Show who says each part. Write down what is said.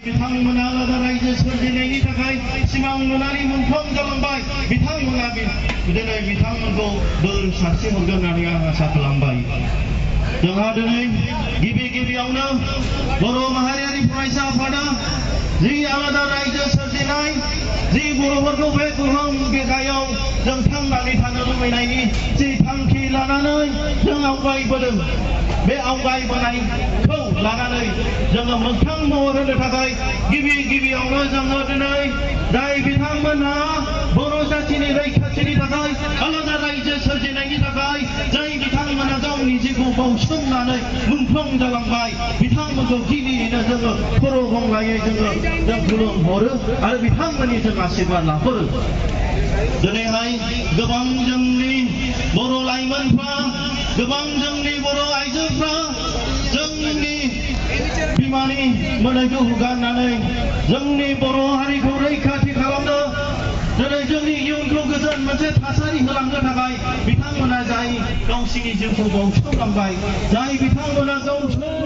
Speaker 1: बिथांमोना आलादा रायजो सोरजिनायनि थाखाय सिमां नुनानै मोनफ्रोम जालांबाय बिथांमोना दिनै बिथांमोनखौ बोर सारस्रि हरगोन होननानै आं आसा खालामबाय। जोंहा दिनै गिबियावनो बर' माहारियारि फरायसा आफादा जि आलादा रायजो सोरजिनाय जि बर'फोरखौ बे गोहोम बिखायाव जों थांनानै थानो लुबैनायनि जि थांखि लानानै जों आवगायबोदों बे आवगायबोनायखौ लानानै जोङो मोगथां महर होनो थाखाय गिबियावनो जोङो दिनै जाय बिथांमोनहा बर' जाथिनि रैखाथिनि थाखाय आलादा रायजो सोरजिनायनि थाखाय जाय बिथांमोना गावनि जिउखौ बाउसोमनानै मुंख्लं जालांबाय बिथांमोनखौ गिबियैनो जोङो खर' गंलायै जों खुलुमहरो आरो बिथांमोननि जों आशीर्बाद लाहरो। दिनैहाय गोबां जोंनि बर' लाइमोनफ्रा गोबां जोंनि बर' आइजोफ्रा जोंनि बिमानि मोदायखौ हुगारनानै जोंनि बर' हारिखौ रैखाथि खालामनो दिनै जोंनि इयुनखौ गोजोन मोनसे थासारि होलांनो थाखाय बिथांमोना जाय गावसिनि जिउखौ बाउसोमलांबाय जाय बिथांमोना गावसोर